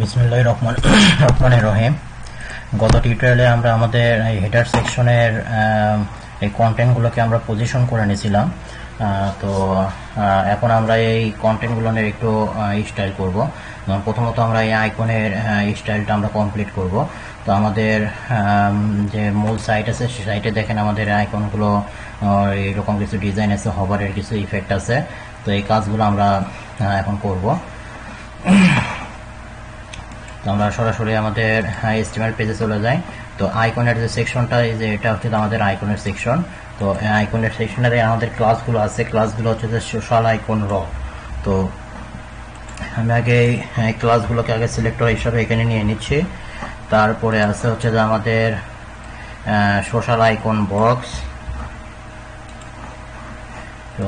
বিসমিল্লাহির রহমানির রহিম। গত টিউটোরিয়ালে আমরা আমাদের এই হেডার সেকশনের এই কন্টেন্টগুলোকে আমরা পজিশন করে নিয়েছিলাম। তো এখন আমরা এই কন্টেন্টগুলোর একটু স্টাইল করব। প্রথমত আমরা এই আইকনের স্টাইলটা আমরা কমপ্লিট করব। তো আমাদের যে মূল সাইট আছে সেই সাইটে দেখেন আমাদের আইকনগুলো এরকম কিছু ডিজাইন আছে, হভারের কিছু ইফেক্ট আছে। তো এই কাজগুলো আমরা এখন করব। তো আমরা সরাসরি আমাদের HTML পেজে চলে যাই। তো আইকনের যে সেকশনটা, এই যে এটা হচ্ছে আমাদের আইকনের সেকশন। তো আইকনের সেকশনে আমাদের ক্লাসগুলো আছে, ক্লাসগুলো হচ্ছে যে সোশ্যাল আইকন র। তো আমি আগে এই ক্লাসগুলোকে আগে সিলেক্টর হিসাবে এখানে নিয়ে নিচ্ছি। তারপরে আছে হচ্ছে যে আমাদের সোশ্যাল আইকন বক্স। তো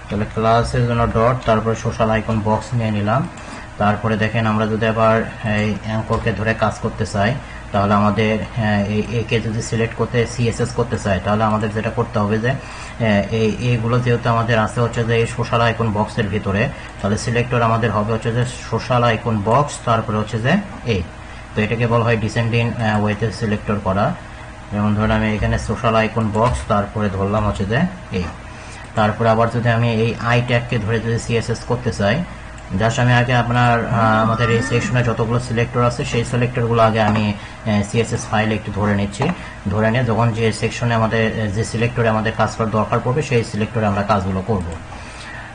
তাহলে ক্লাসের জন্য ডট, তারপরে সোশ্যাল আইকন বক্স নিয়ে নিলাম। তারপরে দেখেন আমরা যদি আবার এই অ্যাঙ্করকে ধরে কাজ করতে চাই, তাহলে আমাদের একে যদি সিলেক্ট করতে CSS করতে চাই, তাহলে আমাদের যেটা করতে হবে যে এইগুলো যেহেতু আমাদের আছে হচ্ছে যে এই সোশ্যাল আইকন বক্সের ভিতরে, তাহলে সিলেক্টর আমাদের হবে হচ্ছে যে সোশ্যাল আইকন বক্স, তারপরে হচ্ছে যে এই। তো এটাকে বলা হয় ডিসেন্ডিং ওয়েতে সিলেক্টর করা। যেমন ধরুন আমি এখানে সোশ্যাল আইকন বক্স, তারপরে ধরলাম হচ্ছে যে এই। তারপরে আবার যদি আমি এই আই ট্যাগকে ধরে যদি CSS করতে চাই, জাস্ট আমি আগে আমাদের এই সেকশনে যতগুলো সিলেক্টর আছে সেই সিলেক্টরগুলো আগে আমি CSS ফাইলে একটু ধরে নিচ্ছি। ধরে নিয়ে যখন যে সেকশনে আমাদের যে সিলেক্টরে আমাদের কাজ করার দরকার পড়বে সেই সিলেক্টরে আমরা কাজগুলো করব।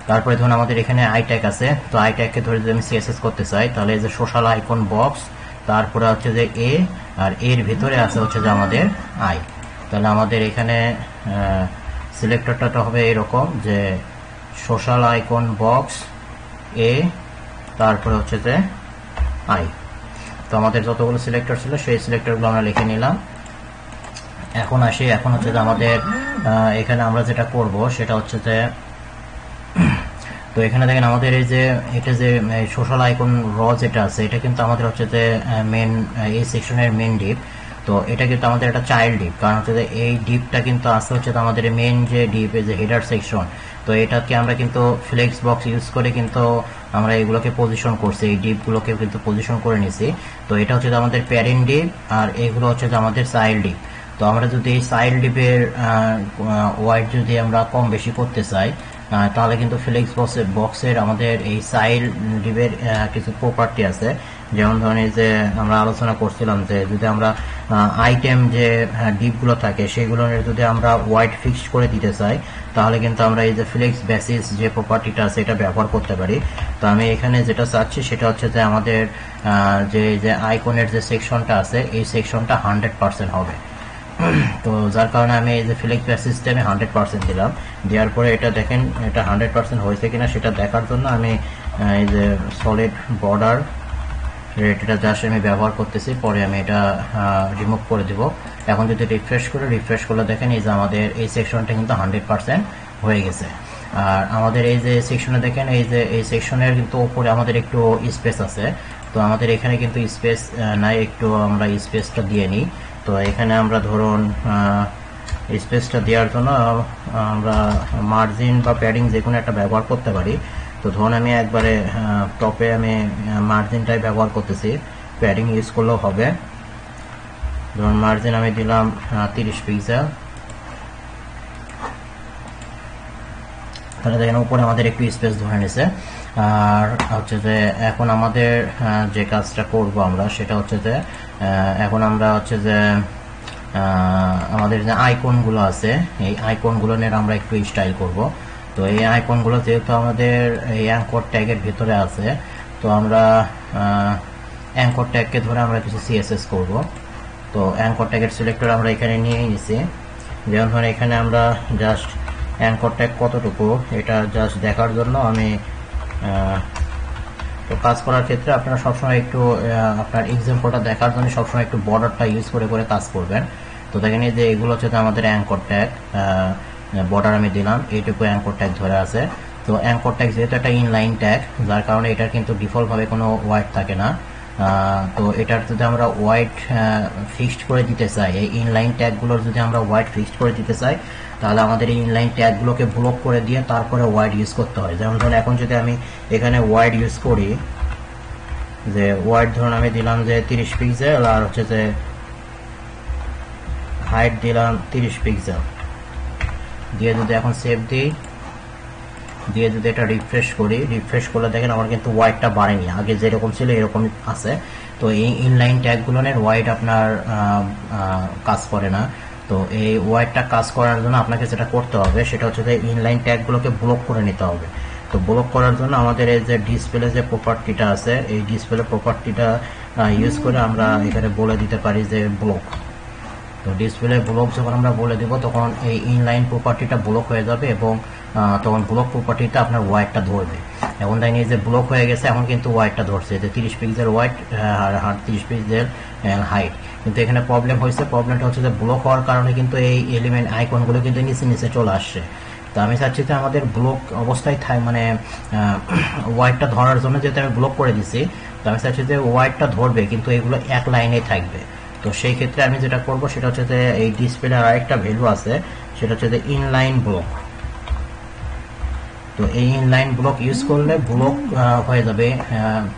তারপরে ধরুন আমাদের এখানে আই ট্যাগ আছে। তো আই ট্যাগকে ধরে যদি আমি CSS করতে চাই, তাহলে এই যে সোশ্যাল আইকন বক্স, তারপরে হচ্ছে যে এ, আর এর ভিতরে আছে হচ্ছে যে আমাদের আই। তাহলে আমাদের এখানে সিলেক্টরটা হবে এরকম যে সোশ্যাল আইকন বক্স এ, তারপরে হচ্ছে যে আই। তো আমাদের যতগুলো সিলেক্টর ছিল সেই সিলেক্টরগুলো আমরা লিখে নিলাম। এখন আসি, এখন হচ্ছে যে আমাদের এখানে আমরা যেটা করব সেটা হচ্ছে যে, তো এখানে দেখেন আমাদের এই যে এটা যে সোশ্যাল আইকন র যেটা আছে, এটা কিন্তু আমাদের হচ্ছে যে মেন এই সেকশনের মেন ডিপ। তো এটা কিন্তু আমাদের একটা চাইল্ড ডিপ, কারণ হচ্ছে যে এই ডিপটা কিন্তু আসতে হচ্ছে তো আমাদের মেন যে ডিপ, এই যে হেডার সেকশন। তো এটাকে আমরা কিন্তু ফ্লেক্স বক্স ইউজ করে কিন্তু আমরা এগুলোকে পজিশন করছি, এই ডিপগুলোকে কিন্তু পজিশন করে নিছি। তো এটা হচ্ছে যে আমাদের প্যারেন্ট ডিপ, আর এইগুলো হচ্ছে যে আমাদের চাইল্ড ডিপ। তো আমরা যদি এই চাইল্ড ডিপের ওয়াইড যদি আমরা কম বেশি করতে চাই, তাহলে কিন্তু ফ্লেক্স বক্সের আমাদের এই চাইল্ড ডিপের কিছু প্রপার্টি আছে। যেমন ধরেন এই যে আমরা আলোচনা করছিলাম যে যদি আমরা আইটেম যে ডিপগুলো থাকে সেগুলোর যদি আমরা ওয়াইড ফিক্সড করে দিতে চাই, তাহলে কিন্তু আমরা এই যে ফ্লেক্স বেসিস যে প্রপার্টিটা আছে এটা ব্যবহার করতে পারি। তো আমি এখানে যেটা চাচ্ছি সেটা হচ্ছে যে আমাদের যে আইকনের যে সেকশনটা আছে এই সেকশনটা 100% হবে। তো যার কারণে আমি এই যে ফ্লেক্স বেসিসটা আমি 100% দিলাম। দেওয়ার পরে এটা দেখেন এটা 100% হয়েছে কিনা সেটা দেখার জন্য আমি এই যে সলিড বর্ডার রেড এটা জাস্ট আমি ব্যবহার করতেছি, পরে আমি এটা রিমুভ করে দেব। এখন যদি রিফ্রেশ করলে দেখেন এই যে আমাদের এই সেকশনটা কিন্তু 100% হয়ে গেছে। আর আমাদের এই যে সেকশনে দেখেন এই যে এই সেকশনের কিন্তু উপরে আমাদের একটু স্পেস আছে। তো আমাদের এখানে কিন্তু স্পেস নাই, একটু আমরা স্পেসটা দিয়ে নিই। তো এখানে আমরা ধরুন স্পেসটা দেওয়ার জন্য আমরা মার্জিন বা প্যাডিং যে কোনো একটা ব্যবহার করতে পারি। তো ধরুন আমি একবারে টপে আমি মার্জিনটাই ব্যবহার করতেছি, প্যাডিং ইউজ করলেও হবে। ধরুন মার্জিন আমি দিলাম 30 পিক্সেল। তাহলে দেখেন উপরে আমাদের একটু স্পেস ধরে নিছে। আর হচ্ছে যে এখন আমাদের যে কাজটা করব আমরা সেটা হচ্ছে যে এখন আমরা হচ্ছে যে আমাদের যে আইকনগুলো আছে এই আইকনগুলো নিয়ে আমরা একটু স্টাইল করব। তো এই আইকনগুলো যেহেতু আমাদের এই অ্যাঙ্কর ট্যাগের ভিতরে আছে, তো আমরা অ্যাঙ্কর ট্যাগকে ধরে আমরা কিছু CSS করব। তো অ্যাঙ্কর ট্যাগের সিলেক্টর আমরা এখানে নিয়ে নিয়েছি। যেমন ধরুন এখানে আমরা জাস্ট অ্যাঙ্কর ট্যাগ কতটুকু এটা জাস্ট দেখার জন্য আমি তো কাজ করার ক্ষেত্রে আপনারা সবসময় একটু আপনার এক্সাম্পলটা দেখার জন্য সবসময় একটু বর্ডারটা ইউজ করে কাজ করবেন। তো দেখেন এই যে এগুলো হচ্ছে আমাদের অ্যাঙ্কর ট্যাগ, বর্ডার আমি দিলাম, এইটুকু অ্যাঙ্কর ট্যাগ ধরে আছে। তো অ্যাঙ্কর ট্যাগ যেহেতু একটা ইনলাইন ট্যাগ, যার কারণে এটার কিন্তু ডিফল্টভাবে কোনো ওয়াইড থাকে না। তো এটার যদি আমরা ওয়াইড ফিক্সড করে দিতে চাই, এই ইনলাইন ট্যাগগুলোর যদি আমরা ওয়াইড ফিক্সড করে দিতে চাই, তাহলে আমাদের এই ইনলাইন ট্যাগগুলোকে ব্লক করে দিয়ে তারপরে ওয়াইড ইউজ করতে হয়। যেমন ধরুন এখন যদি আমি এখানে ওয়াইড ইউজ করি, যে ওয়াইড ধরুন আমি দিলাম যে 30 পিক্সেল, আর হচ্ছে যে হাইট দিলাম 30 পিক্সেল দিয়ে যদি এখন সেভ দিই, দিয়ে যদি এটা রিফ্রেশ করি, রিফ্রেশ করলে দেখেন আমার কিন্তু ওয়াইডটা বাড়েনি, আগে যেরকম ছিল এরকম আছে। তো এই ইনলাইন ট্যাগগুলোর ওয়াইড আপনার কাজ করে না। তো এই ওয়াইডটা কাজ করার জন্য আপনাকে যেটা করতে হবে সেটা হচ্ছে যে ইনলাইন ট্যাগগুলোকে ব্লক করে নিতে হবে। তো ব্লক করার জন্য আমাদের এই যে ডিসপ্লে যে প্রপার্টিটা আছে, এই ডিসপ্লে প্রপার্টিটা ইউজ করে আমরা এখানে বলে দিতে পারি যে ব্লক। তো ডিসপ্লে ব্লক যখন আমরা বলে দেব তখন এই ইনলাইন প্রপার্টিটা ব্লক হয়ে যাবে এবং তখন ব্লক প্রপার্টিটা আপনার ওয়াইডটা ধরবে। এখন দেখেন এই যে ব্লক হয়ে গেছে, এখন কিন্তু ওয়াইডটা ধরছে যে 30 পিক্সেল ওয়াইড আর 30 পিক্সেল হাইট। কিন্তু এখানে প্রবলেম হয়েছে, প্রবলেমটা হচ্ছে যে ব্লক হওয়ার কারণে কিন্তু এই এলিমেন্ট আইকনগুলো কিন্তু নিচে নিচে চলে আসছে। তো আমি চাচ্ছি যে আমাদের ব্লক অবস্থায় মানে ওয়াইডটা ধরার জন্য যেহেতু আমি ব্লক করে দিছি, তো আমি চাচ্ছি যে ওয়াইডটা ধরবে কিন্তু এগুলো এক লাইনেই থাকবে। তো সেই ক্ষেত্রে আমি যেটা করব সেটা হচ্ছে যে এই ডিসপ্লের আরেকটা ভ্যালু আছে, সেটা হচ্ছে যে ইনলাইন ব্লক। তো এই ইনলাইন ব্লক ইউজ করলে ব্লক হয়ে যাবে,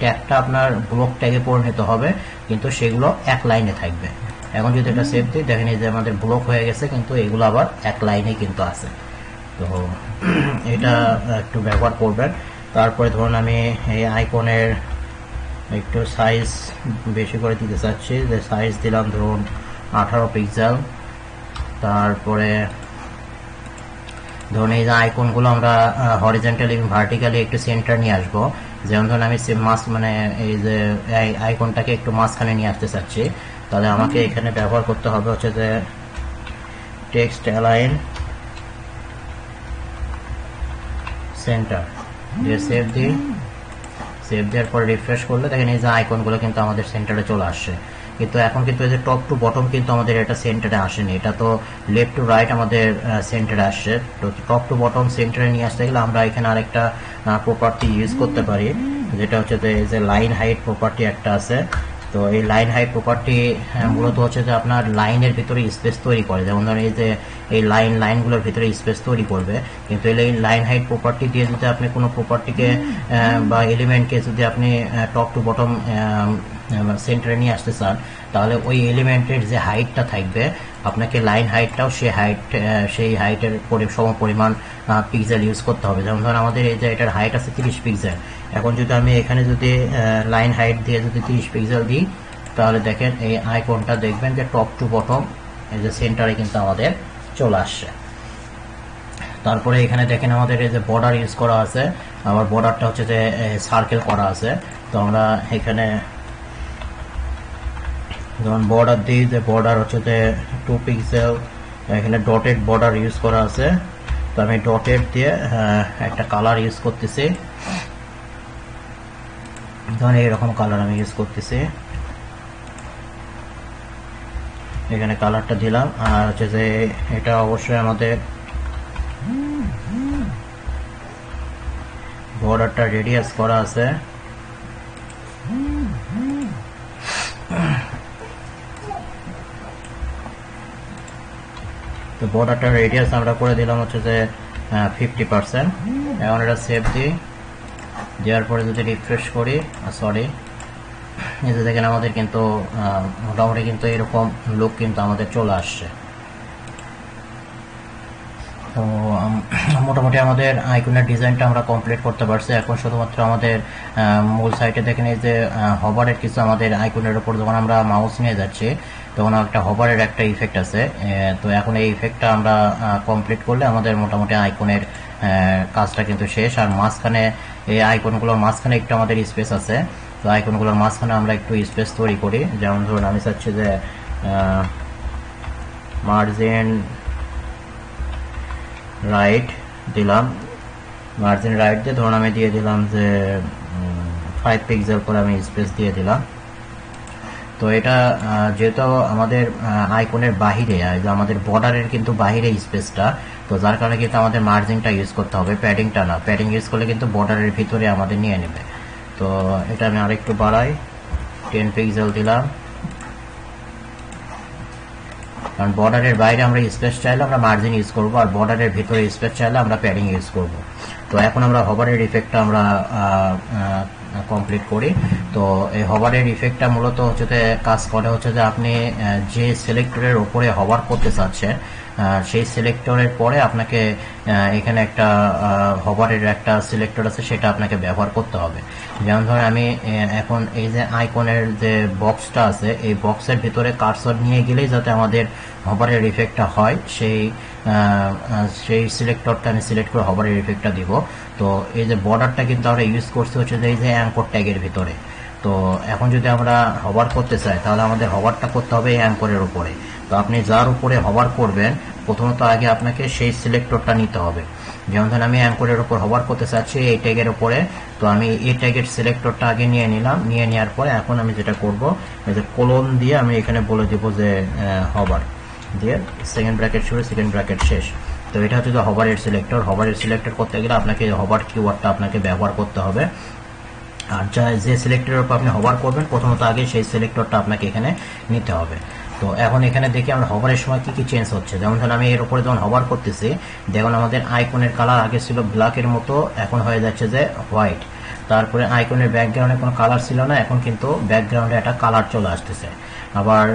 ট্যাগটা আপনার ব্লক ট্যাগে পরিণত হবে কিন্তু সেগুলো এক লাইনে থাকবে। এখন যদি এটা সেভ দিই, দেখেন যে আমাদের ব্লক হয়ে গেছে কিন্তু এগুলো আবার এক লাইনে কিন্তু আছে। তো এটা একটু ব্যবহার করবেন। তারপরে ধরুন আমি এই আইকনের একটু সাইজ বেশি করে দিতে চাচ্ছি, যে সাইজ দিলাম ধরুন 18 পিক্সেল। তারপরে ধরুন এই যে আইকনগুলো আমরা হরিজন্টালি এবং ভার্টিক্যালি একটু সেন্টার নিয়ে আসবো। যেমন ধরুন আমি মানে এই যে আইকনটাকে একটু মাঝখানে নিয়ে আসতে চাচ্ছি, তাহলে আমাকে এখানে ব্যবহার করতে হবে হচ্ছে যে টেক্সট অ্যালাইন সেন্টার দিয়ে সেভ দিই। সেভ দেওয়ার পর রিফ্রেশ করলে দেখেন এই যে আইকনগুলো কিন্তু আমাদের সেন্টারে চলে আসছে। কিন্তু এখন কিন্তু এই যে টপ টু বটম কিন্তু আমাদের এটা সেন্টারে আসেনি, এটা তো লেফট টু রাইট আমাদের সেন্টারে আসছে। তো টপ টু বটম সেন্টারে নিয়ে আসতে গেলে আমরা এখানে আরেকটা প্রপার্টি ইউজ করতে পারি, যেটা হচ্ছে যে লাইন হাইট প্রপার্টি একটা আছে। তো এই লাইন হাইট প্রপার্টি মূলত হচ্ছে যে আপনার লাইনের ভিতরে স্পেস তৈরি করে, যেমন ধরুন এই যে এই লাইনগুলোর ভিতরে স্পেস তৈরি করবে। কিন্তু এই লাইন হাইট প্রপার্টি দিয়ে যদি আপনি কোনো প্রপার্টিকে বা এলিমেন্টকে যদি আপনি টপ টু বটম সেন্টারে নিয়ে আসতে চান, তাহলে ওই এলিমেন্টের যে হাইটটা থাকবে আপনাকে লাইন হাইটটাও সেই হাইটের সমপরিমাণ পিক্সেল ইউজ করতে হবে। যেমন ধরুন আমাদের এই যে এটার হাইট আছে 30 পিক্সেল, এখন যদি আমি এখানে যদি লাইন হাইট দিয়ে যদি 30 পিক্সেল দিই, তাহলে দেখেন এই আইকনটা দেখবেন যে টপ টু বটম এই যে সেন্টারে কিন্তু আমাদের চলে আসছে। তারপরে এখানে দেখেন আমাদের এই যে বর্ডার ইউজ করা আছে, আবার বর্ডারটা হচ্ছে যে সার্কেল করা আছে। তো আমরা এখানে যেমন বর্ডার দিই, যে বর্ডার হচ্ছে যে 2 পিক্সেল, এখানে ডটেড বর্ডার ইউজ করা আছে। তো আমি ডটেড দিয়ে একটা কালার ইউজ করতেছি, ধরুন এরকম কালার আমি ইউজ করতেছি। এখানে কালারটা দিলাম, আর হচ্ছে যে এটা অবশ্যই আমাদের বর্ডারটা রেডিয়াস করা আছে। তো বর্ডারটা রেডিয়াস আমরা করে দিলাম হচ্ছে যে 50%। এখন এটা সেভ দিই, দেওয়ার পরে যদি রিফ্রেশ করি, এই যে দেখেন আমাদের কিন্তু মোটামুটি কিন্তু এরকম লুক কিন্তু আমাদের চলে আসছে। তো মোটামুটি আমাদের আইকনের ডিজাইনটা আমরা কমপ্লিট করতে পারছি। এখন শুধুমাত্র আমাদের মূল সাইটে দেখেন এই যে হভারের কিছু আমাদের আইকনের উপর যখন আমরা মাউস নিয়ে যাচ্ছি তখন একটা হভারের একটা ইফেক্ট আছে। তো এখন এই ইফেক্টটা আমরা কমপ্লিট করলে আমাদের মোটামুটি আইকনের কাজটা কিন্তু শেষ। আর মাঝখানে এই আইকনগুলোর মাঝখানে একটু আমাদের স্পেস আছে, তো আইকনগুলোর মাঝখানে আমরা একটু স্পেস তৈরি করি। যেমন ধরুন আমি চাচ্ছি যে মার্জিন রাইট দিলাম, মার্জিন রাইট দিয়ে ধরুন আমি দিয়ে দিলাম যে 5 পিক্সেল করে আমি স্পেস দিয়ে দিলাম। তো এটা যেহেতু আমাদের আইকনের বাহিরে, আমাদের বর্ডারের কিন্তু বাহিরে স্পেসটা, তো যার কারণে কিন্তু আমাদের মার্জিনটা ইউজ করতে হবে, প্যাডিংটা না। প্যাডিং ইউজ করলে কিন্তু বর্ডারের ভিতরে আমাদের নিয়ে নেবে। তো এটা আমি আরেকটু বাড়াই, 10 পিক্সেল দিলাম, কারণ বর্ডারের বাইরে আমরা স্পেস চাইলে আমরা মার্জিন ইউজ করবো, আর বর্ডারের ভিতরে স্পেস চাইলে আমরা প্যাডিং ইউজ করব। তো এখন আমরা হভারের ইফেক্টটা আমরা কমপ্লিট করি। তো এই হভারের ইফেক্টটা মূলত হচ্ছে যে কাজ করে হচ্ছে যে আপনি যে সিলেক্টরের উপরে হভার করতে চাচ্ছেন সেই সিলেক্টরের পরে আপনাকে এখানে একটা হভারের একটা সিলেক্টর আছে, সেটা আপনাকে ব্যবহার করতে হবে। যেমন ধরেন আমি এখন এই যে আইকনের যে বক্সটা আছে, এই বক্সের ভিতরে কার্সর নিয়ে গেলেই যাতে আমাদের হভারের ইফেক্টটা হয়, সেই সিলেক্টরটা আমি সিলেক্ট করে হভারের ইফেক্টটা দিব। তো এই যে বর্ডারটা কিন্তু আমরা ইউজ করতে হচ্ছে যে এই যে অ্যাঙ্কর ট্যাগের ভিতরে। তো এখন যদি আমরা হভার করতে চাই তাহলে আমাদের হভারটা করতে হবে এই অ্যাঙ্করের উপরে। তো আপনি যার উপরে হভার করবেন প্রথমত আগে আপনাকে সেই সিলেক্টরটা নিতে হবে। যেমন ধরেন আমি অ্যাঙ্করের উপর হভার করতে চাচ্ছি এই ট্যাগের উপরে, তো আমি এই ট্যাগের সিলেক্টরটা আগে নিয়ে নিলাম। নিয়ে নেওয়ার পরে এখন আমি যেটা করব, এই যে কোলন দিয়ে আমি এখানে বলে দেবো যে হভার দিয়ে সেকেন্ড ব্র্যাকেট শুরু সেকেন্ড ব্র্যাকেট শেষ। তো এটা হচ্ছে যে হভারের সিলেক্টর। হভারের সিলেক্টর করতে গেলে আপনাকে হভার কিওয়ার্ডটা আপনাকে ব্যবহার করতে হবে। আর যে সিলেক্টরের উপর আপনি হভার করবেন প্রথমত আগে সেই সিলেক্টরটা আপনাকে এখানে নিতে হবে। তো এখন এখানে দেখি আমরা হভারের সময় কি কি চেঞ্জ হচ্ছে। যেমন ধরুন আমি এর উপরে যখন হভার করতেছি, দেখুন আমাদের আইকনের কালার আগে ছিল ব্ল্যাকের মতো, এখন হয়ে যাচ্ছে যে হোয়াইট। তারপরে আইকনের ব্যাকগ্রাউন্ডে কোনো কালার ছিল না, এখন কিন্তু ব্যাকগ্রাউন্ডে একটা কালার চলে আসতেছে। আবার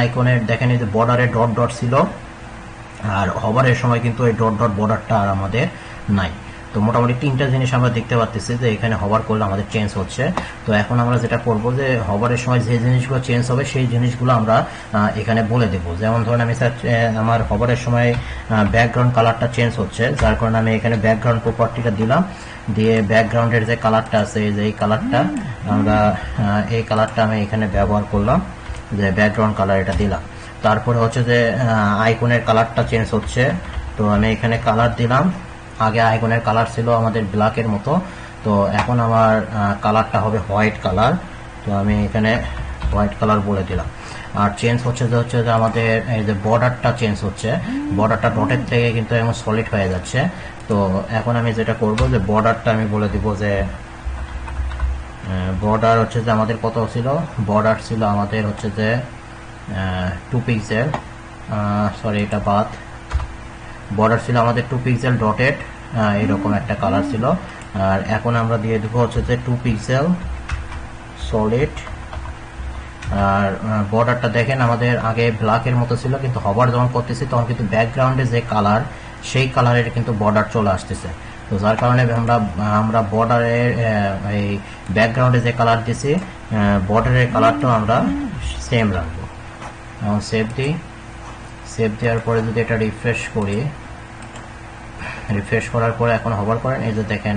আইকনের দেখেন এই যে বর্ডারে ডট ডট ছিল, আর হভারের সময় কিন্তু এই ডট ডট বর্ডারটা আর আমাদের নাই। তো মোটামুটি তিনটা জিনিস আমরা দেখতে পাচ্ছি যে এখানে হভার করলে আমাদের চেঞ্জ হচ্ছে। তো এখন আমরা যেটা করব যে হভারের সময় যে জিনিসগুলো চেঞ্জ হবে সেই জিনিসগুলো আমরা এখানে বলে দেব। যেমন ধরুন আমি আমার হভারের সময় ব্যাকগ্রাউন্ড কালারটা চেঞ্জ হচ্ছে, যার কারণে আমি এখানে ব্যাকগ্রাউন্ড প্রপার্টিটা দিলাম। দিয়ে ব্যাকগ্রাউন্ডের যে কালারটা আছে, এই যে এই কালারটা এই কালারটা আমি এখানে ব্যবহার করলাম, যে ব্যাকগ্রাউন্ড কালার এটা দিলাম। তারপরে হচ্ছে যে আইকনের কালারটা চেঞ্জ হচ্ছে, তো আমি এখানে কালার দিলাম। আগে আইকনের কালার ছিল আমাদের ব্ল্যাকের মতো, তো এখন আমার কালারটা হবে হোয়াইট কালার। তো আমি এখানে হোয়াইট কালার বলে দিলাম। আর চেঞ্জ হচ্ছে যে আমাদের এই যে বর্ডারটা চেঞ্জ হচ্ছে, বর্ডারটা ডটের থেকে কিন্তু এখন সলিড হয়ে যাচ্ছে। তো এখন আমি যেটা করব যে বর্ডারটা আমি বলে দিব যে বর্ডার হচ্ছে যে আমাদের কত ছিল, বর্ডার ছিল আমাদের হচ্ছে যে 2 পিক্সেল, সরি এটা বাদ, বর্ডার ছিল আমাদের 2 পিক্সেল ডটেড, এরকম একটা কালার ছিল। আর এখন আমরা দিয়ে দেবো হচ্ছে যে 2 পিক্সেল সলিড। আর বর্ডারটা দেখেন আমাদের আগে ব্ল্যাকের মতো ছিল, কিন্তু হভার যখন করতেছি তখন কিন্তু ব্যাকগ্রাউন্ডে যে কালার সেই কালারের কিন্তু বর্ডার চলে আসতেছে। তো যার কারণে আমরা বর্ডারের এই ব্যাকগ্রাউন্ডে যে কালার দিছি বর্ডারের কালারটাও আমরা সেম রাখবো। সেভ দিই। সেভ দেওয়ার পরে যদি এটা রিফ্রেশ করি, রিফ্রেশ করার পরে এখন হভার করেন, এই যে দেখেন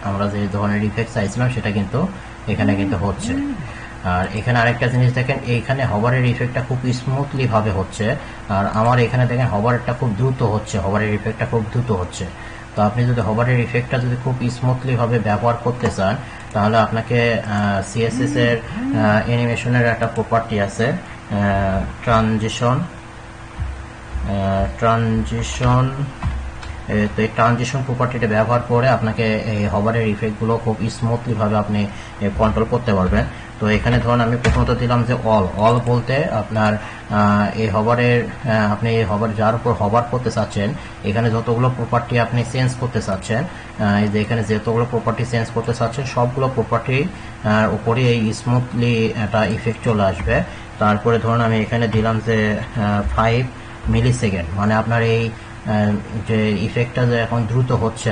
আমরা যে ধরনের ইফেক্ট চাইছিলাম সেটা কিন্তু এখানে কিন্তু হচ্ছে। আর এখানে আরেকটা জিনিস দেখেন, এইখানে হভারের ইফেক্টটা খুব স্মুথলি ভাবে হচ্ছে, আর আমার এখানে দেখেন হভারটা খুব দ্রুত হচ্ছে, হভারের ইফেক্টটা খুব দ্রুত হচ্ছে। তো আপনি যদি হভারের ইফেক্টটা যদি খুব স্মুথলি ভাবে ব্যবহার করতে চান তাহলে আপনাকে সিএসএস এর অ্যানিমেশনের একটা প্রপার্টি আছে, ট্রানজিশন। তো এই ট্রানজিশন প্রপার্টিটা ব্যবহার করে আপনাকে এই হভারের ইফেক্টগুলো খুব স্মুথলি ভাবে আপনি কন্ট্রোল করতে পারবেন। তো এখানে ধরুন আমি প্রথমত দিলাম যে অল বলতে আপনার এই হভারের আপনি এই হভার যার উপর হভার করতে চাচ্ছেন এখানে যতগুলো প্রপার্টি আপনি চেঞ্জ করতে চাচ্ছেন, এই যে এখানে যতগুলো প্রপার্টি চেঞ্জ করতে চাচ্ছেন সবগুলো প্রপার্টি উপরে এই স্মুথলি একটা ইফেক্ট চলে আসবে। তারপরে ধরুন আমি এখানে দিলাম যে 5 মিলি সেকেন্ড, মানে আপনার এই যে ইফেক্টটা যে এখন দ্রুত হচ্ছে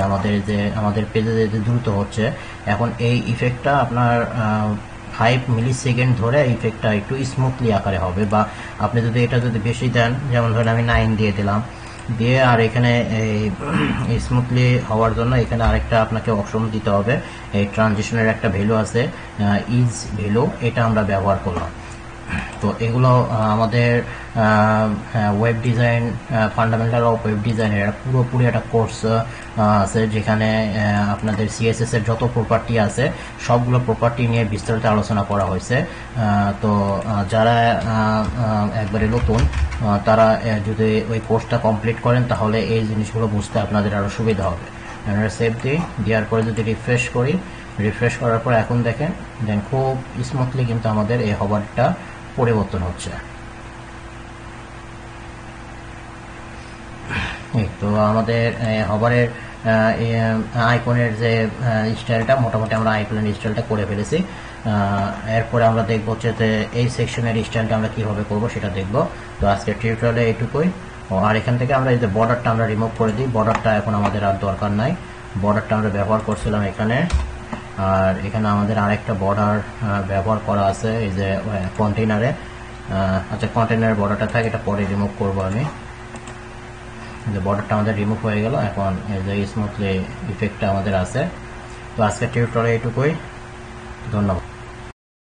আমাদের পেজে যে দ্রুত হচ্ছে, এখন এই ইফেক্টটা আপনার 5 মিলি সেকেন্ড ধরে ইফেক্টটা একটু স্মুথলি আকারে হবে। বা আপনি যদি এটা যদি বেশি দেন, যেমন ধরেন আমি 9 দিয়ে দিলাম, দিয়ে আর এখানে এই স্মুথলি হওয়ার জন্য এখানে আরেকটা আপনাকে অপশন দিতে হবে, এই ট্রানজিশনের একটা ভ্যালু আছে ইজ ভ্যালু, এটা আমরা ব্যবহার করলাম। তো এগুলো আমাদের web design, fundamental of web ডিজাইনের পুরোপুরি একটা কোর্স আছে, যেখানে আপনাদের সিএসএস এর যত প্রপার্টি আছে সবগুলো প্রপার্টি নিয়ে বিস্তারিত আলোচনা করা হয়েছে। তো যারা একবারে নতুন তারা যদি ওই কোর্সটা কমপ্লিট করেন তাহলে এই জিনিসগুলো বুঝতে আপনাদের আরও সুবিধা হবে। আমরা সেভ দিই, দেওয়ার পরে যদি রিফ্রেশ করি, রিফ্রেশ করার পর এখন দেখেন খুব স্মুথলি কিন্তু আমাদের এই হভারটা পরিবর্তন হচ্ছে। তো আমাদের হভারের আইকনের যে স্টাইলটা মোটামুটি আমরা আইকনের স্টাইলটা করে ফেলেছি। এরপরে আমরা দেখব হচ্ছে যে এই সেকশনের স্টাইলটা আমরা কিভাবে করব সেটা দেখব। তো আজকের টিউটোরিয়ালে এইটুকুই। আর এখান থেকে আমরা এই যে বর্ডারটা আমরা রিমুভ করে দিই, বর্ডারটা এখন আমাদের আর দরকার নাই। বর্ডারটা আমরা ব্যবহার করছিলাম এখানে, আর এখানে আমাদের আরেকটা বর্ডার ব্যবহার করা আছে এই যে কন্টেইনারে। আচ্ছা, কন্টেইনারের বর্ডারটা থাকে, এটা পরে রিমুভ করব আমি। যে বর্ডারটা আমাদের রিমুভ হয়ে গেল, এখন এই যে স্মুথলি ইফেক্টটা আমাদের আছে। তো আজকের টিউটোরিয়ালে এইটুকুই, ধন্যবাদ।